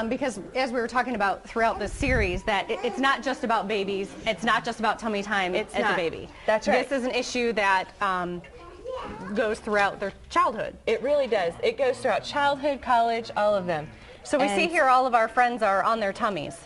Because as we were talking about throughout this series, that it's not just about babies, it's not just about tummy time as a baby. That's right. This is an issue that goes throughout their childhood. It really does. It goes throughout childhood, college, all of them. So we see here all of our friends are on their tummies.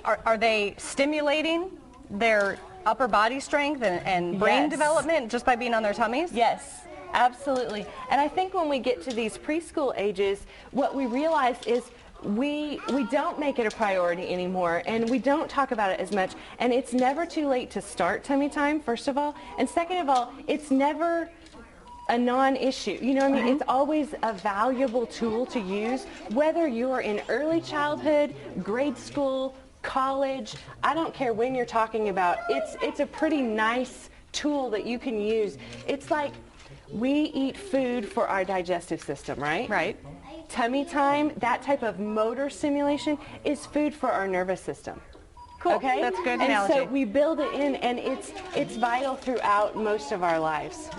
Are they stimulating their upper body strength and brain development just by being on their tummies? Yes, absolutely. And I think when we get to these preschool ages, what we realize is we don't make it a priority anymore, and we don't talk about it as much. And it's never too late to start tummy time, first of all. And second of all, it's never a non-issue. You know what I mean? It's always a valuable tool to use, whether you're in early childhood, grade school, college. I don't care when you're talking about. It's a pretty nice tool that you can use. It's like we eat food for our digestive system, right? Right. Tummy time, that type of motor stimulation, is food for our nervous system. Cool. Okay? That's a good analogy. analogy. And so we build it in, and it's vital throughout most of our lives.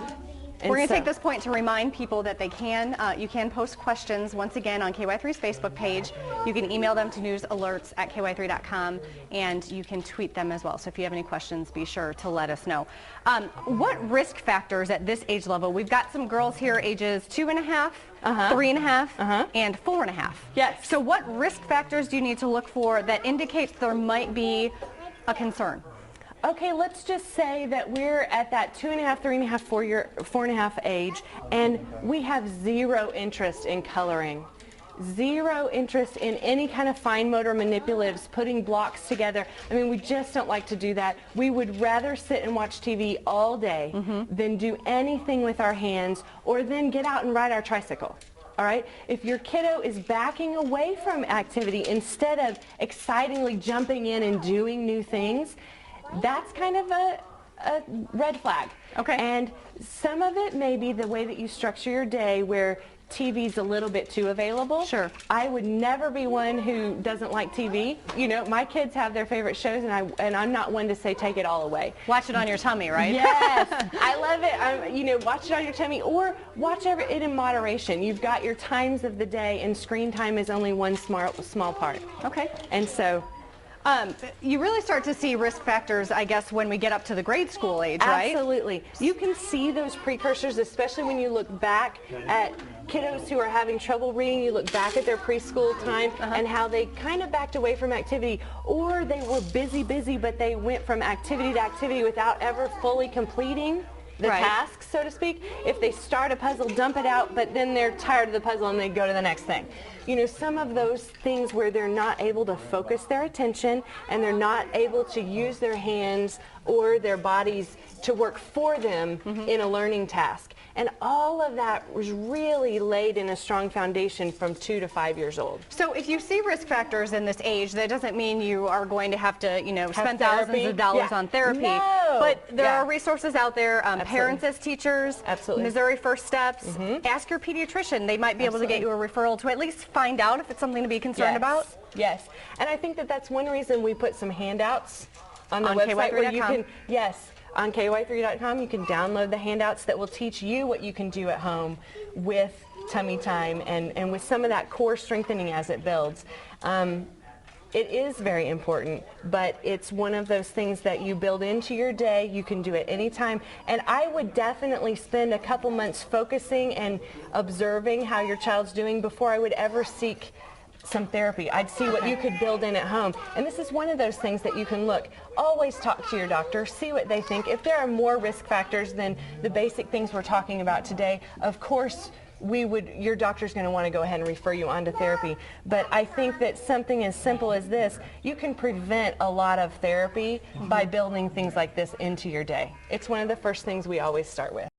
We're going to take this point to remind people that they can, you can post questions once again on KY3's Facebook page. You can email them to newsalerts@ky3.com, and you can tweet them as well. So if you have any questions, be sure to let us know. What risk factors at this age level? We've got some girls here ages 2.5, 3.5, and 4.5. Yes. So what risk factors do you need to look for that indicates there might be a concern? Okay, let's just say that we're at that 2.5, 3.5, 4.5 age, and we have zero interest in coloring, zero interest in any kind of fine motor manipulatives, putting blocks together. I mean, we just don't like to do that. We would rather sit and watch TV all day than do anything with our hands, or then get out and ride our tricycle. All right? If your kiddo is backing away from activity instead of excitingly jumping in and doing new things, that's kind of a red flag. Okay. And some of it may be the way that you structure your day, where TV's a little bit too available. Sure. I would never be one who doesn't like TV. You know, my kids have their favorite shows, and I'm not one to say take it all away. Watch it on your tummy, right? Yes, I love it. You know, watch it on your tummy, or watch it in moderation. You've got your times of the day, and screen time is only one small part. Okay. And so, you really start to see risk factors, I guess, when we get up to the grade school age, right? Absolutely. You can see those precursors, especially when you look back at kiddos who are having trouble reading. You look back at their preschool time and how they kind of backed away from activity, or they were busy, but they went from activity to activity without ever fully completing the task, so to speak. If they start a puzzle, dump it out, but then they're tired of the puzzle and they go to the next thing. You know, some of those things where they're not able to focus their attention, and they're not able to use their hands or their bodies to work for them in a learning task. And all of that was really laid in a strong foundation from 2 to 5 years old. So if you see risk factors in this age, that doesn't mean you are going to have to, you know, spend thousands of dollars on therapy. No. But there are resources out there, parents as teachers, Missouri First Steps. Ask your pediatrician. They might be able to get you a referral to at least find out if it's something to be concerned about. Yes. And I think that that's one reason we put some handouts on the website where you can, on ky3.com, you can download the handouts that will teach you what you can do at home with tummy time and with some of that core strengthening as it builds. It is very important, but it's one of those things that you build into your day. You can do it anytime. And I would definitely spend a couple months focusing and observing how your child's doing before I would ever seek some therapy. I'd see what you could build in at home. And this is one of those things that you can look. Always talk to your doctor, see what they think. If there are more risk factors than the basic things we're talking about today, of course your doctor's going to want to go ahead and refer you on to therapy. But I think that something as simple as this, you can prevent a lot of therapy by building things like this into your day. It's one of the first things we always start with.